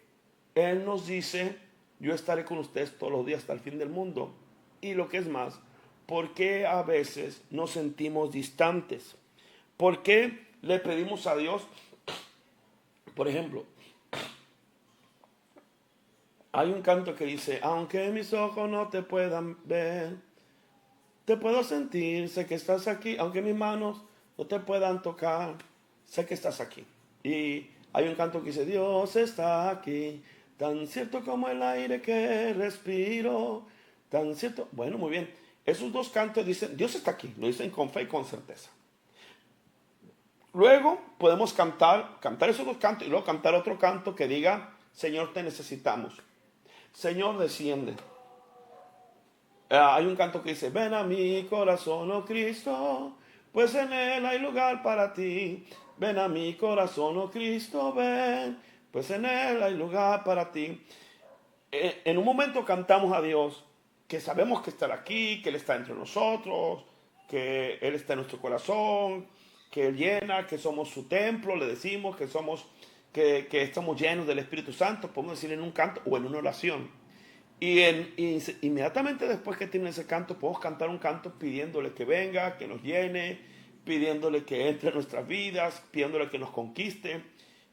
Él nos dice: yo estaré con ustedes todos los días hasta el fin del mundo? Y lo que es más, ¿por qué a veces nos sentimos distantes? ¿Por qué le pedimos a Dios? Por ejemplo, hay un canto que dice: aunque mis ojos no te puedan ver, te puedo sentir, sé que estás aquí. Aunque mis manos no te puedan tocar, sé que estás aquí. Y hay un canto que dice: Dios está aquí, tan cierto como el aire que respiro, tan cierto. Bueno, muy bien. Esos dos cantos dicen: Dios está aquí, lo dicen con fe y con certeza. Luego podemos cantar esos dos cantos, y luego cantar otro canto que diga: Señor, te necesitamos. Señor, desciende. Hay un canto que dice: ven a mi corazón, oh Cristo, pues en Él hay lugar para ti. Ven a mi corazón, oh Cristo, ven, pues en Él hay lugar para ti. En un momento cantamos a Dios, que sabemos que está aquí, que Él está entre nosotros, que Él está en nuestro corazón, que Él llena, que somos su templo. Le decimos que estamos llenos del Espíritu Santo, podemos decir en un canto o en una oración. Y inmediatamente después que tiene ese canto, podemos cantar un canto pidiéndole que venga, que nos llene, pidiéndole que entre en nuestras vidas, pidiéndole que nos conquiste.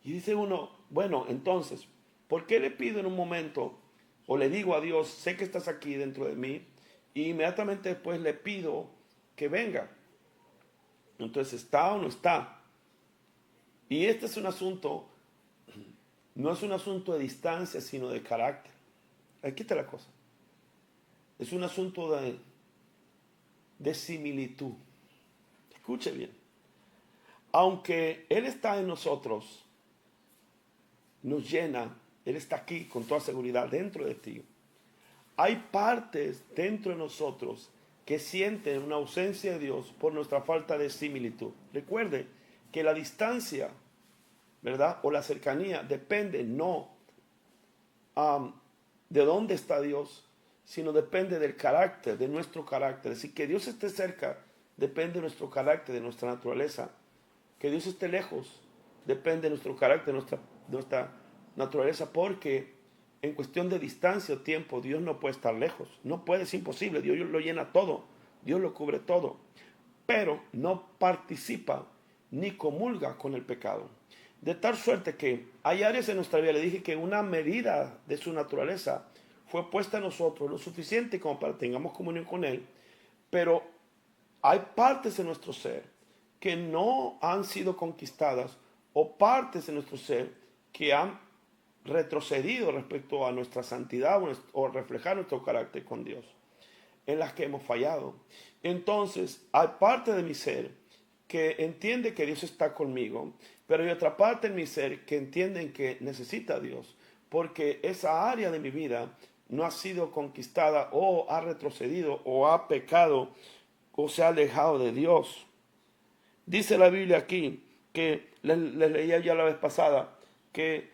Y dice uno: bueno, entonces, ¿por qué le pido en un momento, o le digo a Dios: sé que estás aquí dentro de mí, y inmediatamente después le pido que venga? Entonces, ¿está o no está? Y este es un asunto, no es un asunto de distancia, sino de carácter. Aquí está la cosa. Es un asunto de similitud. Escuche bien. Aunque Él está en nosotros, nos llena, Él está aquí con toda seguridad dentro de ti. Hay partes dentro de nosotros que sienten una ausencia de Dios por nuestra falta de similitud. Recuerde que la distancia, ¿verdad? O la cercanía depende no de dónde está Dios, sino depende del carácter, de nuestro carácter. Así que Dios esté cerca depende de nuestro carácter, de nuestra naturaleza. Que Dios esté lejos depende de nuestro carácter, de nuestra naturaleza, porque en cuestión de distancia o tiempo, Dios no puede estar lejos. No puede, es imposible. Dios lo llena todo. Dios lo cubre todo. Pero no participa ni comulga con el pecado. De tal suerte que hay áreas en nuestra vida, le dije que una medida de su naturaleza fue puesta a nosotros, lo suficiente como para que tengamos comunión con Él, pero hay partes en nuestro ser que no han sido conquistadas o partes en nuestro ser que han retrocedido respecto a nuestra santidad o reflejar nuestro carácter con Dios, en las que hemos fallado. Entonces, hay parte de mi ser que entiende que Dios está conmigo, pero hay otra parte en mi ser que entiende que necesita a Dios, porque esa área de mi vida no ha sido conquistada o ha retrocedido o ha pecado o se ha alejado de Dios. Dice la Biblia aquí, que les leía ya la vez pasada, que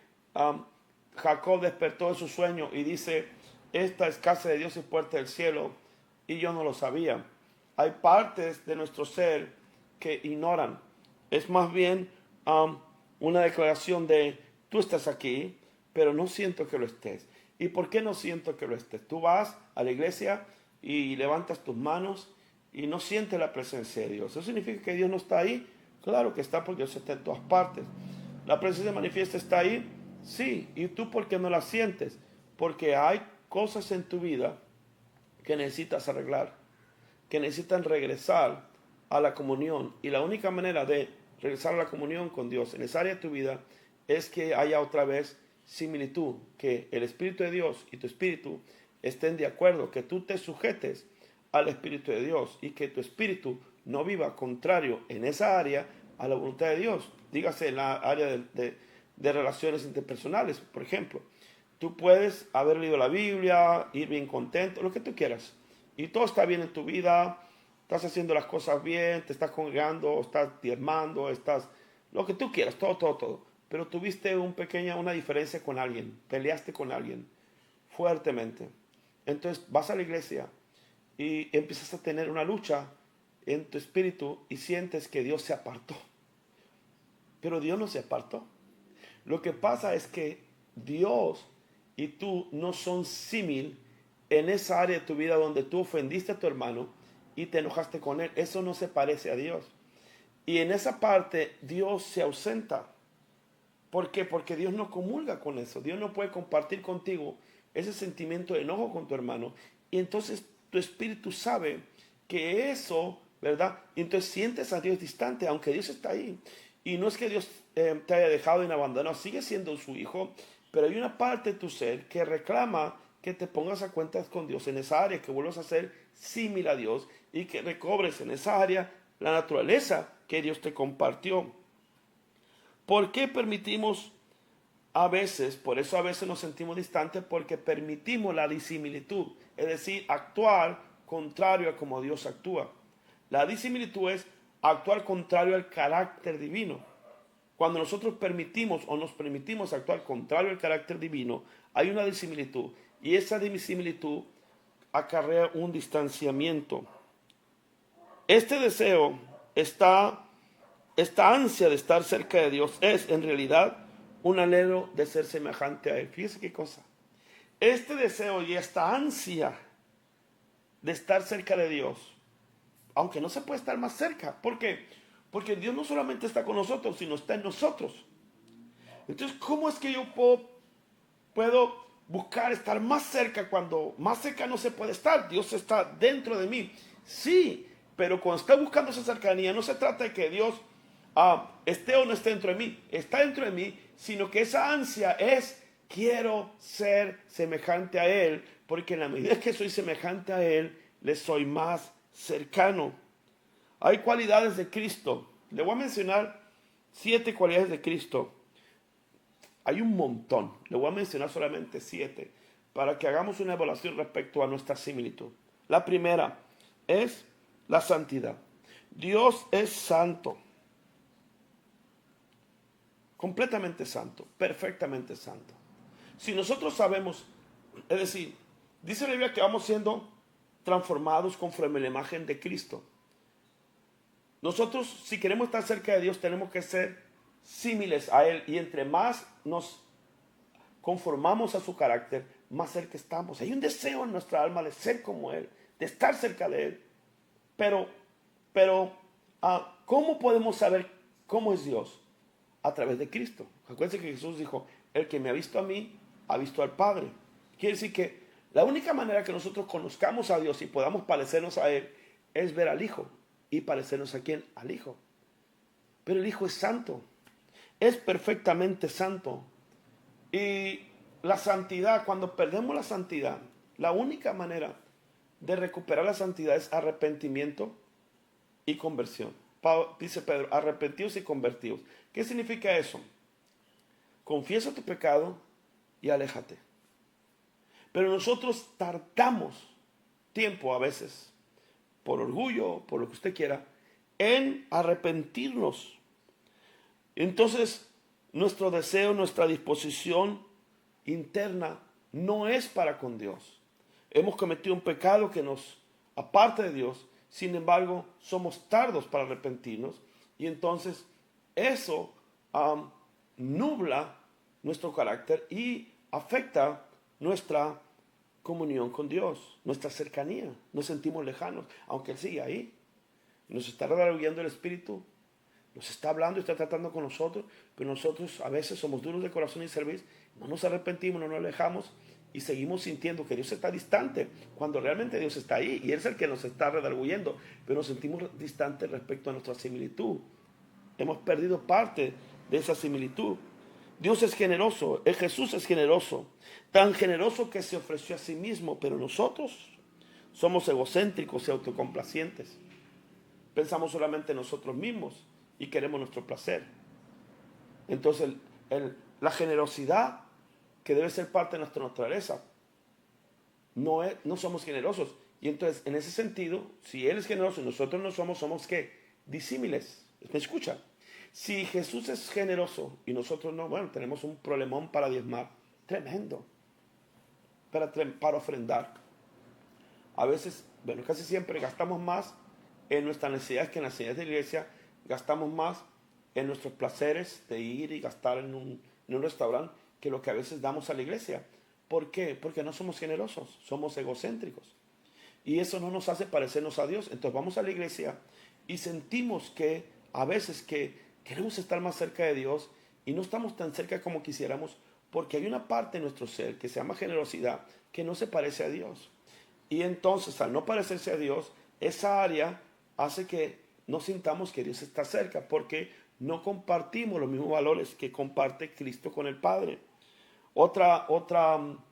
Jacob despertó de su sueño y dice, esta es casa de Dios y puerta del cielo, y yo no lo sabía. Hay partes de nuestro ser que ignoran. Es más bien una declaración de, tú estás aquí, pero no siento que lo estés. ¿Y por qué no siento que lo estés? Tú vas a la iglesia y levantas tus manos y no sientes la presencia de Dios. ¿Eso significa que Dios no está ahí? Claro que está, porque Dios está en todas partes. ¿La presencia manifiesta está ahí? Sí. ¿Y tú por qué no la sientes? Porque hay cosas en tu vida que necesitas arreglar, que necesitan regresar a la comunión. Y la única manera de regresar a la comunión con Dios en esa área de tu vida es que haya otra vez similitud, que el Espíritu de Dios y tu espíritu estén de acuerdo, que tú te sujetes al Espíritu de Dios y que tu espíritu no viva contrario en esa área a la voluntad de Dios. Dígase en la área de relaciones interpersonales, por ejemplo. Tú puedes haber leído la Biblia, ir bien contento, lo que tú quieras, y todo está bien en tu vida, estás haciendo las cosas bien, te estás congregando, estás diezmando, estás lo que tú quieras, todo. Pero tuviste una diferencia con alguien, peleaste con alguien fuertemente. Entonces vas a la iglesia y empiezas a tener una lucha en tu espíritu y sientes que Dios se apartó. Pero Dios no se apartó. Lo que pasa es que Dios y tú no son símil en esa área de tu vida donde tú ofendiste a tu hermano y te enojaste con él. Eso no se parece a Dios. Y en esa parte Dios se ausenta. ¿Por qué? Porque Dios no comulga con eso. Dios no puede compartir contigo ese sentimiento de enojo con tu hermano. Y entonces tu espíritu sabe que eso, ¿verdad? Y entonces sientes a Dios distante, aunque Dios está ahí. Y no es que Dios te haya dejado en abandono, sigue siendo su hijo, pero hay una parte de tu ser que reclama que te pongas a cuentas con Dios en esa área, que vuelvas a ser similar a Dios y que recobres en esa área la naturaleza que Dios te compartió. ¿Por qué permitimos a veces, por eso a veces nos sentimos distantes? Porque permitimos la disimilitud, es decir, actuar contrario a como Dios actúa. La disimilitud es actuar contrario al carácter divino. Cuando nosotros permitimos o nos permitimos actuar contrario al carácter divino, hay una disimilitud. Y esa disimilitud acarrea un distanciamiento. Este deseo, esta ansia de estar cerca de Dios es en realidad un anhelo de ser semejante a Él. Fíjese qué cosa. Este deseo y esta ansia de estar cerca de Dios, aunque no se puede estar más cerca. ¿Por qué? Porque Dios no solamente está con nosotros, sino está en nosotros. Entonces, ¿cómo es que yo puedo buscar estar más cerca cuando más cerca no se puede estar? Dios está dentro de mí. Sí, pero cuando está buscando esa cercanía, no se trata de que Dios esté o no esté dentro de mí. Está dentro de mí, sino que esa ansia es quiero ser semejante a Él, porque en la medida que soy semejante a Él, le soy más cercano. Hay cualidades de Cristo. Le voy a mencionar 7 cualidades de Cristo. Hay un montón. Le voy a mencionar solamente 7 para que hagamos una evaluación respecto a nuestra similitud. La primera es la santidad. Dios es santo. Completamente santo. Perfectamente santo. Si nosotros sabemos, es decir, dice la Biblia que vamos siendo transformados conforme a la imagen de Cristo. Nosotros, si queremos estar cerca de Dios, tenemos que ser símiles a Él. Y entre más nos conformamos a su carácter, más cerca estamos. Hay un deseo en nuestra alma de ser como Él, de estar cerca de Él. Pero, ¿cómo podemos saber cómo es Dios? A través de Cristo. Acuérdense que Jesús dijo, el que me ha visto a mí, ha visto al Padre. Quiere decir que la única manera que nosotros conozcamos a Dios y podamos parecernos a Él es ver al Hijo. ¿Y parecernos a quién? Al Hijo. Pero el Hijo es santo. Es perfectamente santo. Y la santidad, cuando perdemos la santidad, la única manera de recuperar la santidad es arrepentimiento y conversión. Dice Pedro, arrepentidos y convertidos. ¿Qué significa eso? Confiesa tu pecado y aléjate. Pero nosotros tardamos tiempo a veces, por orgullo, por lo que usted quiera, en arrepentirnos. Entonces, nuestro deseo, nuestra disposición interna no es para con Dios. Hemos cometido un pecado que nos aparte de Dios, sin embargo, somos tardos para arrepentirnos y entonces eso nubla nuestro carácter y afecta nuestra comunión con Dios, nuestra cercanía. Nos sentimos lejanos, aunque Él sigue ahí. Nos está redarguyendo el Espíritu, nos está hablando y está tratando con nosotros, pero nosotros a veces somos duros de corazón y servicio, no nos arrepentimos, no nos alejamos y seguimos sintiendo que Dios está distante, cuando realmente Dios está ahí y Él es el que nos está redarguyendo, pero nos sentimos distantes respecto a nuestra similitud. Hemos perdido parte de esa similitud. Dios es generoso, Jesús es generoso, tan generoso que se ofreció a sí mismo, pero nosotros somos egocéntricos y autocomplacientes. Pensamos solamente en nosotros mismos y queremos nuestro placer. Entonces la generosidad que debe ser parte de nuestra naturaleza, no somos generosos. Y entonces en ese sentido, si Él es generoso y nosotros no somos ¿qué? Disímiles. ¿Me escucha? Si Jesús es generoso y nosotros no, bueno, tenemos un problemón para diezmar, tremendo, para ofrendar. A veces, bueno, casi siempre gastamos más en nuestras necesidades que en las necesidades de la iglesia, gastamos más en nuestros placeres de ir y gastar en un restaurante que lo que a veces damos a la iglesia. ¿Por qué? Porque no somos generosos, somos egocéntricos. Y eso no nos hace parecernos a Dios. Entonces vamos a la iglesia y sentimos que a veces que queremos estar más cerca de Dios y no estamos tan cerca como quisiéramos porque hay una parte de nuestro ser que se llama generosidad que no se parece a Dios. Y entonces al no parecerse a Dios, esa área hace que no sintamos que Dios está cerca porque no compartimos los mismos valores que comparte Cristo con el Padre. Otra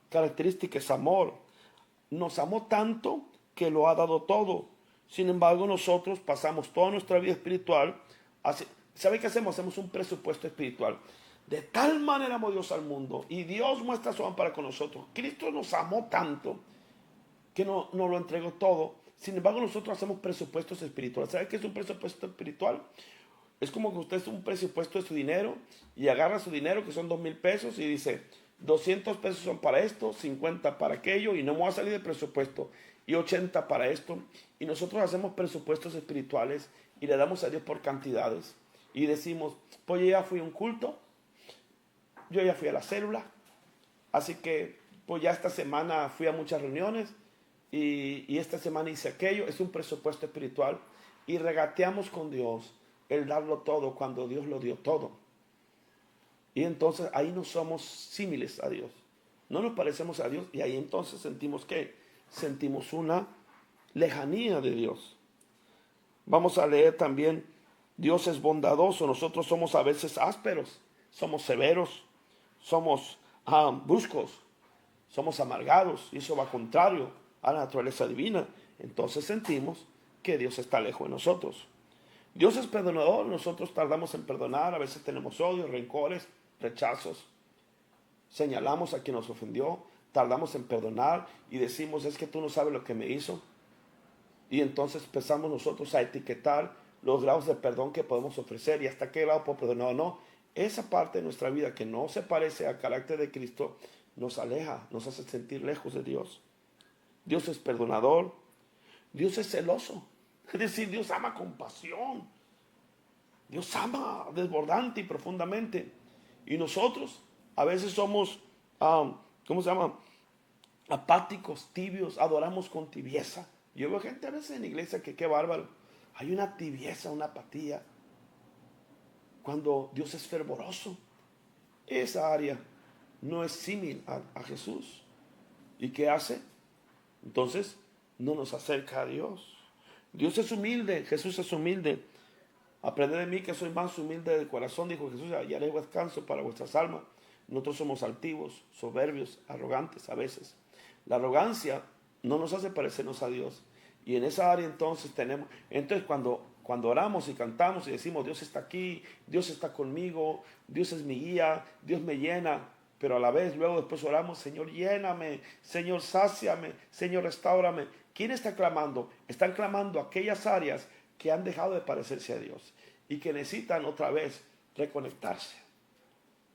característica es amor. Nos amó tanto que lo ha dado todo. Sin embargo, nosotros pasamos toda nuestra vida espiritual. ¿Sabe qué hacemos? Hacemos un presupuesto espiritual. De tal manera amó Dios al mundo y Dios muestra su amor para con nosotros. Cristo nos amó tanto que nos lo entregó todo. Sin embargo, nosotros hacemos presupuestos espirituales. ¿Sabe qué es un presupuesto espiritual? Es como que usted hace un presupuesto de su dinero y agarra su dinero, que son 2,000 pesos, y dice, 200 pesos son para esto, 50 para aquello, y no me voy a salir del presupuesto, y 80 para esto. Y nosotros hacemos presupuestos espirituales y le damos a Dios por cantidades. Y decimos, pues yo ya fui a un culto, yo ya fui a la célula, así que pues ya esta semana fui a muchas reuniones, y esta semana hice aquello. Es un presupuesto espiritual y regateamos con Dios el darlo todo cuando Dios lo dio todo. Y entonces ahí no somos símiles a Dios, no nos parecemos a Dios y ahí entonces sentimos ¿qué? Sentimos una lejanía de Dios. Vamos a leer también, Dios es bondadoso, nosotros somos a veces ásperos, somos severos, somos bruscos, somos amargados, y eso va contrario a la naturaleza divina. Entonces sentimos que Dios está lejos de nosotros. Dios es perdonador, nosotros tardamos en perdonar, a veces tenemos odio, rencores, rechazos. Señalamos a quien nos ofendió, tardamos en perdonar y decimos, es que tú no sabes lo que me hizo. Y entonces empezamos nosotros a etiquetar los grados de perdón que podemos ofrecer y hasta qué grado puedo perdonar o no. Esa parte de nuestra vida que no se parece al carácter de Cristo nos aleja, nos hace sentir lejos de Dios. Dios es perdonador, Dios es celoso. Es decir, Dios ama con pasión. Dios ama desbordante y profundamente. Y nosotros a veces somos, ¿cómo se llama? Apáticos, tibios, adoramos con tibieza. Yo veo gente a veces en la iglesia que qué bárbaro. Hay una tibieza, una apatía. Cuando Dios es fervoroso, esa área no es símil a Jesús. ¿Y qué hace? Entonces, no nos acerca a Dios. Dios es humilde, Jesús es humilde. Aprended de mí que soy más humilde de corazón, dijo Jesús, y haré descanso para vuestras almas. Nosotros somos altivos, soberbios, arrogantes a veces. La arrogancia no nos hace parecernos a Dios. Y en esa área entonces cuando oramos y cantamos y decimos, Dios está aquí, Dios está conmigo, Dios es mi guía, Dios me llena, pero a la vez luego después oramos, Señor, lléname, Señor, sáciame, Señor, restáurame. ¿Quién está clamando? Están clamando aquellas áreas que han dejado de parecerse a Dios y que necesitan otra vez reconectarse.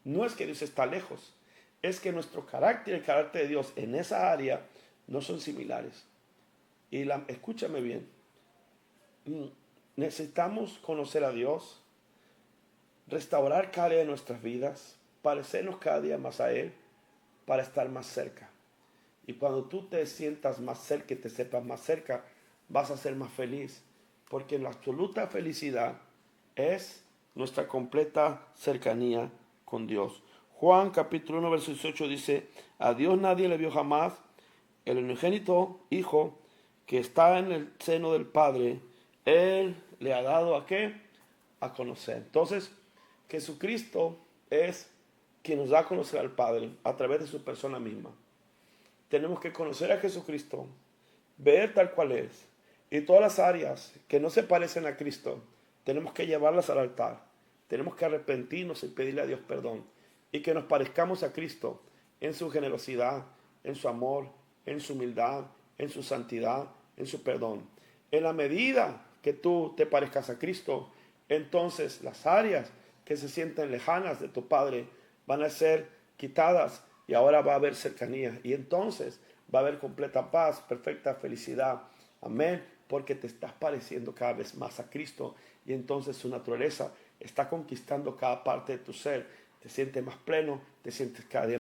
No es que Dios está lejos, es que nuestro carácter y el carácter de Dios en esa área no son similares. Y escúchame bien, necesitamos conocer a Dios, restaurar cada día de nuestras vidas, parecernos cada día más a Él, para estar más cerca. Y cuando tú te sientas más cerca y te sepas más cerca, vas a ser más feliz, porque la absoluta felicidad es nuestra completa cercanía con Dios. Juan capítulo 1 verso 18 dice, a Dios nadie le vio jamás, el unigénito Hijo que está en el seno del Padre, Él le ha dado ¿a qué? A conocer. Entonces, Jesucristo es quien nos da a conocer al Padre a través de su persona misma. Tenemos que conocer a Jesucristo, ver tal cual es, y todas las áreas que no se parecen a Cristo, tenemos que llevarlas al altar. Tenemos que arrepentirnos y pedirle a Dios perdón, y que nos parezcamos a Cristo en su generosidad, en su amor, en su humildad, en su santidad, en su perdón. En la medida que tú te parezcas a Cristo, entonces las áreas que se sienten lejanas de tu Padre van a ser quitadas y ahora va a haber cercanía. Y entonces va a haber completa paz, perfecta felicidad. Amén. Porque te estás pareciendo cada vez más a Cristo y entonces su naturaleza está conquistando cada parte de tu ser. Te sientes más pleno, te sientes cada día